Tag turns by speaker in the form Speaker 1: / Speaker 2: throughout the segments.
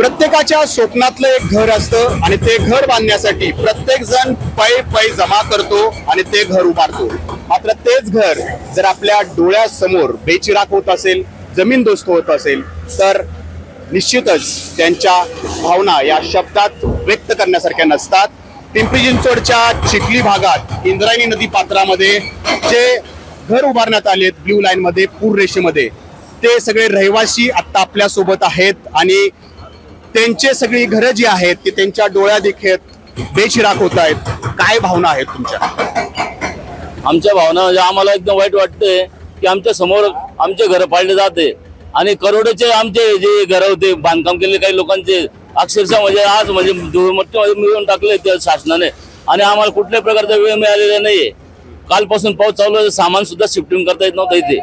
Speaker 1: प्रत्येकाच्या स्वप्नातलं एक घर असतं आणि ते घर बांधण्यासाठी प्रत्येक जण पै जमा करतो आणि ते घर उभारतो। मात्र तेच घर जर आपल्या डोळ्यासमोर बेचिराख होत असेल, जमीनदोस्त होत असेल तर निश्चितच त्यांच्या भावना या शब्दात व्यक्त करण्यासारख्या नसतात। पिंपरी चिंचवडच्या चिखली भागात इंद्रायणी नदी पात्रामध्ये जे घर उभारण्यात आले ब्ल्यू लाईन मध्ये, पूर रेषेमध्ये, ते सगळे रहिवासी आता आपल्या सोबत आहेत आणि त्यांचे सगळी घरं जी आहेत ती त्यांच्या डोळ्यात देखत बेचिराख होत आहेत। काय भावना आहेत तुमच्या?
Speaker 2: आमच्या भावना म्हणजे आम्हाला एकदम वाईट वाटते की आमच्या समोर आमचे घर पाडले जाते आणि करोडोचे आमचे जे घर होते बांधकाम केलेले काही लोकांचे अक्षरशः म्हणजे आज म्हणजे धुळमट्टीमध्ये मिळवून टाकले त्या शासनाने आणि आम्हाला कुठल्याही प्रकारचा वेळ मिळालेला नाहीये। कालपासून पाऊस चालू आहे, सामान सुद्धा शिफ्टिंग करता येत नव्हतं इथे,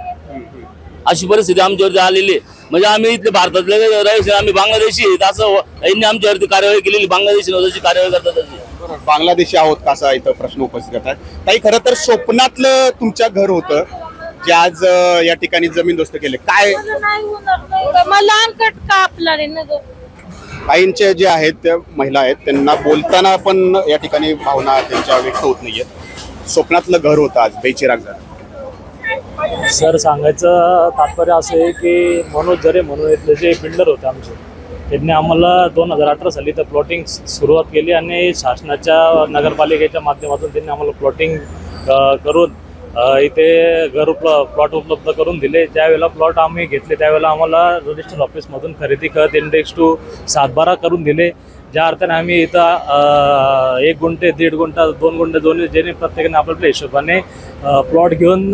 Speaker 2: अशी परिस्थिती आमच्यावरती आलेली आहे। म्हणजे आम्ही इथले भारतातले रहिवासी, आम्ही बांगलादेशी आहेत असं यांनी आमच्यावरती कारवाई केलेली, बांगलादेशी जशी कारवाई करतात तशी।
Speaker 1: बांगलादेशी आहोत का असा इथं प्रश्न उपस्थित करतात काही। खरं तर स्वप्नातलं तुमच्या घर होतं जे आज या ठिकाणी जमीनदोस्त केले, काय काहींचे जे आहेत त्या महिला आहेत त्यांना बोलताना पण या ठिकाणी भावना त्यांच्या व्यक्त होत नाहीयेत। स्वप्नातलं घर होतं आज बेचिराख झालं।
Speaker 3: सर सांगायचं तात्पर्य असं आहे की मनोज जरे म्हणून इथले जे बिल्डर होते आमचे, त्यांनी आम्हाला 2018 साली तर प्लॉटिंग सुरुवात केली आणि शासनाच्या नगरपालिकेच्या माध्यमातून त्यांनी आम्हाला प्लॉटिंग करून इथे घर प्लॉट उपलब्ध करून दिले। ज्यावेळेला प्लॉट आम्ही घेतले त्यावेळेला आम्हाला रजिस्टर ऑफिसमधून खरेदी खत इंडेक्स टू 7/12 करून दिले। ज्या अर्थाने आम्ही इथं 1 गुंठे, 1.5 गुंठा, 2 गुंठे दोन्ही ज्याने प्रत्येकाने आपल्या हिशोबाने प्लॉट घेऊन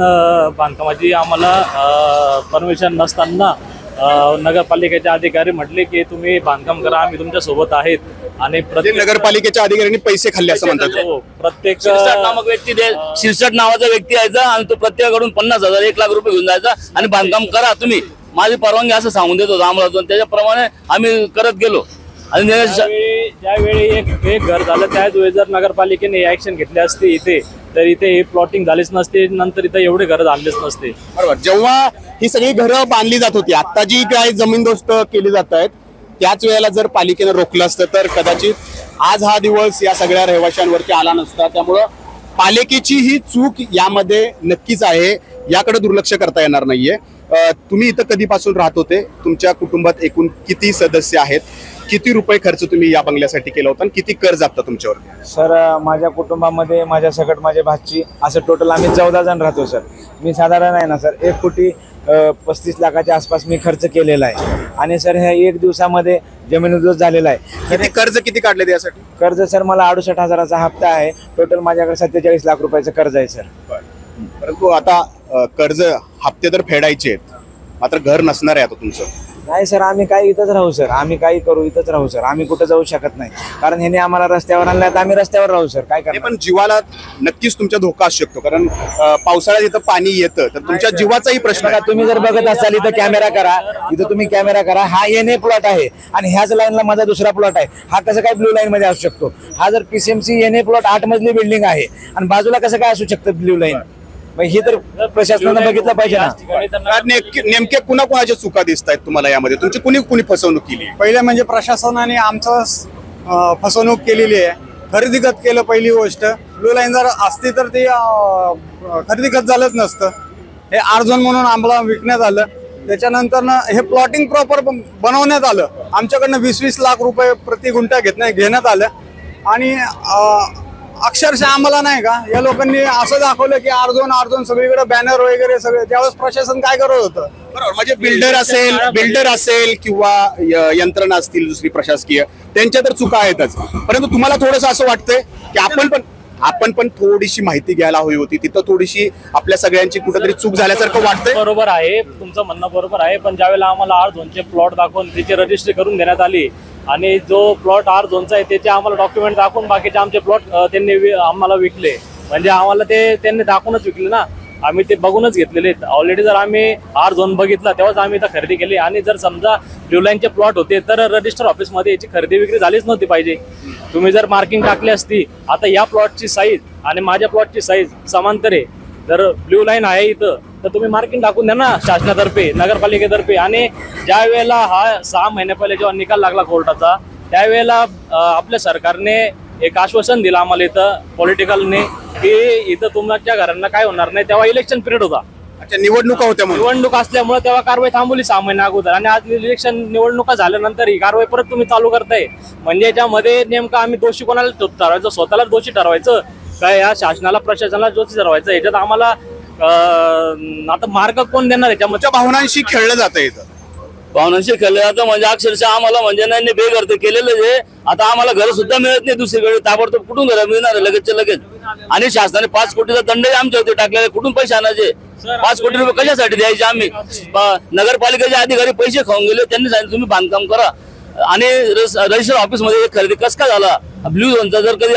Speaker 3: बांधकामाची आम्हाला परमिशन नसताना नगरपालिकेचे अधिकारी म्हटले की तुम्ही बांधकाम करा, आम्ही तुमच्या सोबत आहेत। आणि
Speaker 1: प्रत्येक नगरपालिकेच्या अधिकाऱ्यांनी पैसे खाल्ले असं म्हणतात।
Speaker 3: प्रत्येक
Speaker 2: नामक व्यक्ती शिरसट नावाचा व्यक्ती यायचा आणि तो प्रत्येकाकडून 50,000 1 लाख रुपये घेऊन जायचा आणि बांधकाम करा तुम्ही, माझी परवानगी असं सांगून देत होता आम्हाला। त्याच्याप्रमाणे आम्ही करत गेलो आणि
Speaker 3: ज्यावेळी एक घर झालं त्याच वेळी जर नगरपालिकेने ऍक्शन घेतली असती इथे तर इथे हे प्लॉटिंग झालीच नसते, नंतर इथे एवढे घर झालेच नसते।
Speaker 1: बरोबर, जेव्हा ही सगळी घरं बांधली जात होती, आता जी काय जमीनदोस्त केली जात आहेत त्याच वेळेला जर पालिकेनं रोखलं असतं तर कदाचित आज हा दिवस या सगळ्या रहिवाशांवरती आला नसता। त्यामुळं पालिकेची ही चूक यामध्ये नक्कीच आहे, याकडे दुर्लक्ष करता येणार नाहीये। तुम्ही इथं कधीपासून राहत होते? तुमच्या कुटुंबात एकूण किती सदस्य आहेत? किती रुपये खर्च तुम्ही या बंगल्यासाठी केला होता आणि किती कर जातं तुमच्यावर?
Speaker 4: सर माझ्या कुटुंबामध्ये माझ्या सकट माझे भाची असं टोटल आम्ही 14 जण राहतो सर। मी साधारण आहे ना सर 1,35 लाखाच्या आसपास मी खर्च केलेला आहे आणि सर ह्या 1 दिवसामध्ये जमीनदोस्त झालेला आहे।
Speaker 1: किती कर्ज किती काढले यासाठी?
Speaker 4: कर्ज सर मला 68,000चा हप्ता आहे, टोटल माझ्याकडे 47 लाख रुपयाचं कर्ज आहे सर।
Speaker 1: परंतु आता कर्ज हप्ते तर फेडायचे आहेत, मात्र घर नसणार आहे आता तुमचं?
Speaker 4: नाही सर, आम्ही काही इथंच राहू सर, आम्ही काही करू इथंच राहू सर, आम्ही कुठं जाऊ शकत नाही कारण ह्याने आम्हाला रस्त्यावर आणलं तर आम्ही रस्त्यावर राहू सर। काय करणार?
Speaker 1: पण जीवाला नक्कीच तुमच्या धोका असू शकतो कारण पावसाळ्यात इथं पाणी येतं तर तुमच्या जीवाचाही प्रश्न आहे।
Speaker 4: तुम्ही जर बघत असाल इथं कॅमेरा करा, इथं तुम्ही कॅमेरा करा, हा एनए प्लॉट आहे आणि ह्याच लाईनला माझा दुसरा प्लॉट आहे। हा कसं काय ब्ल्यू लाईन मध्ये असू शकतो? हा जर PCMC एनए प्लॉट 8 मजली बिल्डिंग आहे आणि बाजूला कसं काय असू शकतं ब्ल्यू लाईन? हे तर प्रशासनानं बघितलं पाहिजे ना।
Speaker 1: नेमके कुणाकुणाच्या चुका दिसत आहेत तुम्हाला यामध्ये? तुमची कुणी फसवणूक केली?
Speaker 5: पहिले म्हणजे प्रशासनाने आमचं फसवणूक केलेली आहे। खरेदी खत केलं पहिली गोष्ट, ब्लू लाईन जर असती तर ते खरेदी खत झालंच नसतं। हे आरझोन म्हणून आम्हाला विकण्यात आलं, त्याच्यानंतर हे प्लॉटिंग प्रॉपर बनवण्यात आलं। आमच्याकडनं 20-20 लाख रुपये प्रति गुंठा घेण्यात आलं आणि अक्षरशः आम्हाला नाही का या लोकांनी असं दाखवलं की आरझोन सगळीकडे बॅनर वगैरे सगळे। त्यावेळेस प्रशासन काय करत होतं?
Speaker 1: बरोबर, म्हणजे बिल्डर असेल किंवा यंत्रणा असतील दुसरी प्रशासकीय, त्यांच्या तर चुका आहेतच, परंतु तुम्हाला थोडंसं असं वाटतंय की आपण पण थोडीशी माहिती घ्यायला हवी होती, तिथं थोडीशी आपल्या सगळ्यांची कुठेतरी चूक झाल्यासारखं वाटतंय?
Speaker 3: बरोबर आहे, तुमचं म्हणणं बरोबर आहे, पण ज्यावेळेला आम्हाला R2चे प्लॉट दाखवून त्याची रजिस्ट्री करून देण्यात आली आणि जो प्लॉट R2चा आहे त्याचे आम्हाला डॉक्युमेंट दाखवून बाकीचे आमचे प्लॉट त्यांनी आम्हाला विकले, म्हणजे आम्हाला ते त्यांनी दाखवूनच विकले ना, आम्ही ते बघूनच घेतलेले आहेत ऑलरेडी। जर आम्ही R2 बघितला तेव्हाच आम्ही इथं खरेदी केली आणि जर समजा ब्ल्यू लाईनचे प्लॉट होते तर रजिस्टर ऑफिसमध्ये याची खरेदी विक्री झालीच नव्हती पाहिजे। तुम्ही जर मार्किंग टाकली असती, आता या प्लॉटची साईज आणि माझ्या प्लॉटची साईज समांतर आहे, जर ब्ल्यू लाईन आहे इथं तर तुम्ही मार्किंग टाकून द्या ना शासनातर्फे, नगरपालिकेतर्फे. आणि ज्या वेळेला हा 6 महिन्या पहिले जेव्हा निकाल लागला कोर्टाचा, त्यावेळेला आपल्या सरकारने एक आश्वासन दिलं आम्हाला इथं पॉलिटिकलने, की इथं तुमच्या घरांना काय होणार नाही. तेव्हा इलेक्शन पिरियड होता,
Speaker 1: अच्छा, निवडणुका होत्या म्हणून.
Speaker 3: निवडणूक असल्यामुळे तेव्हा कारवाई थांबवली 6 महिन्या अगोदर. आणि आज इलेक्शन निवडणुका झाल्यानंतर ही कारवाई परत तुम्ही चालू करताय. म्हणजे याच्यामध्ये नेमकं आम्ही दोषी कोणाला ठरवायचं? स्वतःला दोषी ठरवायचं काय? या शासनाला, प्रशासनाला दोषी ठरवायचं? याच्यात आम्हाला आता मार्ग कोण देणार याच्यामध्ये?
Speaker 1: तुमच्या भावनांशी खेळलं जातं इथं.
Speaker 2: भावनांशी खेळलं जातं म्हणजे अक्षरशः आम्हाला म्हणजे नाही बेघर ते केलेलं आहे. आता आम्हाला घर सुद्धा मिळत नाही दुसरीकडे. ताबडतोब कुठून घर मिळणार लगेचच्या लगेच? आणि शासनाने 5 कोटीचा दंडही आमच्या होते टाकलेले. कुठून पैसे आणायचे? 5 कोटी रुपये कशासाठी द्यायचे? आम्ही नगरपालिकेचे अधिकारी पैसे खाऊन गेले. त्यांनी सांगितलं तुम्ही बांधकाम करा. आणि रजिस्टर ऑफिस मध्ये खरेदी कस का झाला? ब्ल्यू झोनचा जर कधी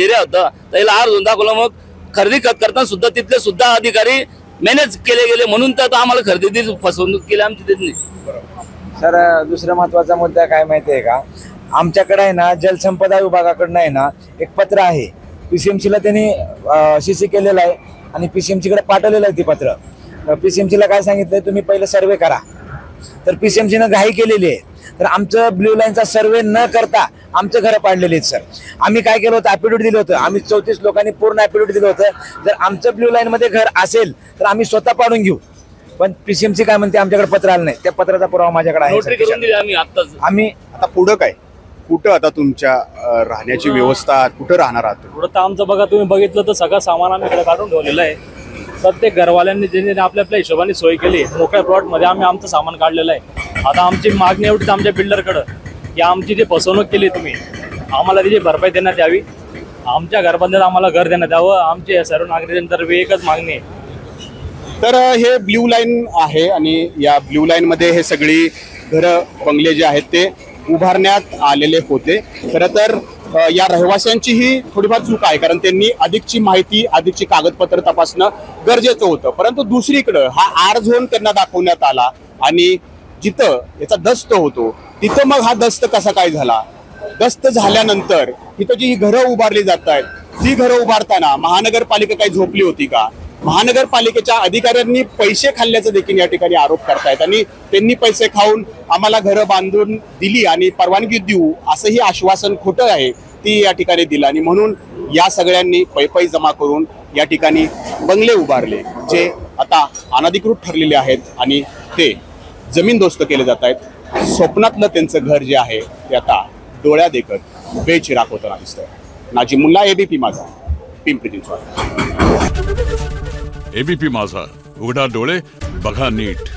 Speaker 2: एरिया होता तर याला आर झोन दाखवला. मग खरेदी करताना सुद्धा तिथले सुद्धा अधिकारी मॅनेज केले गेले, म्हणून तर आम्हाला खरेदी फसवणूक केली आमची तिथली.
Speaker 4: सर, दुसरा महत्वाचा मुद्दा काय माहिती आहे का? आमच्याकडे आहे ना जलसंपदा विभागाकडनं आहे ना एक पत्र आहे. PCMCला त्यांनी CC केलेलं आहे आणि PCMCकडे पाठवलेलं आहे ते पत्र. PCMCला काय सांगितलंय, तुम्ही पहिले सर्वे करा. तर PCMCनं घाई केलेली आहे. तर आमचं ब्ल्यू लाईनचा सर्वे न करता आमचं घरं पाडलेली आहेत. सर, आम्ही काय केलं होतं, ॲफिडेविट दिलं होतं. आम्ही 34 लोकांनी पूर्ण ॲफिडेविट दिलं होतं. जर आमचं ब्ल्यू लाईनमध्ये घर असेल तर आम्ही स्वतः पाडून घेऊ. पण PCMC काय म्हणते, आमच्याकडे पत्र आलं नाही. त्या पत्राचा पुरावा माझ्याकडे आहे.
Speaker 2: नोटरी करून दिली आम्ही आत्ताच.
Speaker 4: आम्ही
Speaker 1: आता पुढं काय? कुठं आता तुमच्या राहण्याची व्यवस्था? कुठं राहणार आहात?
Speaker 3: पुढं तर आमचं बघा, तुम्ही बघितलं तर सगळं सामान आम्ही इकडे काढून ठेवलेलं आहे. प्रत्येक घरवाल्यांनी ज्यांनी आपल्या आपल्या हिशोबाने सोय केली, मोकळ्या प्लॉटमध्ये आम्ही आमचं सामान काढलेलं आहे. आता आमची मागणी एवढीच आमच्या बिल्डरकडं, की आमची जी फसवणूक केली तुम्ही, आम्हाला त्याची भरपाई देण्यात यावी. आमच्या घरबंदीत आम्हाला घर देण्यात यावं. आमची सर्व नागरिकांतर्फे एकच मागणी आहे.
Speaker 1: तर हे ब्ल्यू लाईन आहे आणि या ब्ल्यू लाईन मध्ये हे सगळी घरं, बंगले जे आहेत ते उभारण्यात आलेले होते. खरं तर या रहिवाशांचीही थोडीफार चूक आहे, कारण त्यांनी अधिकची माहिती, अधिकची कागदपत्र तपासणं गरजेचं होतं. परंतु दुसरीकडं हा आर झोन त्यांना दाखवण्यात आला आणि जिथं याचा दस्त होतो तिथं मग हा दस्त कसा काय झाला? दस्त झाल्यानंतर तिथं जी घरं उभारली जात आहेत, ती घरं उभारताना महानगरपालिका काही झोपली होती का? महानगरपालिकेच्या अधिकाऱ्यांनी पैसे खाल्ल्याचा देखील या ठिकाणी आरोप करतायत. आणि त्यांनी पैसे खाऊन आम्हाला घरं बांधून दिली आणि परवानगी देऊ असंही आश्वासन खोटं आहे ती या ठिकाणी दिलं. आणि म्हणून या सगळ्यांनी पैसे जमा करून या ठिकाणी बंगले उभारले, जे आता अनधिकृत ठरलेले आहेत आणि ते जमीनदोस्त केले जात आहेत. स्वप्नातलं त्यांचं घर जे आहे ते आता डोळ्या देखत बेचिराख होताना दिसतंय. नाजिम मुल्ला, ABP माझा, पिंपरी चिंचवड.
Speaker 6: ABP माझा, उघडा डोळे बघा नीट.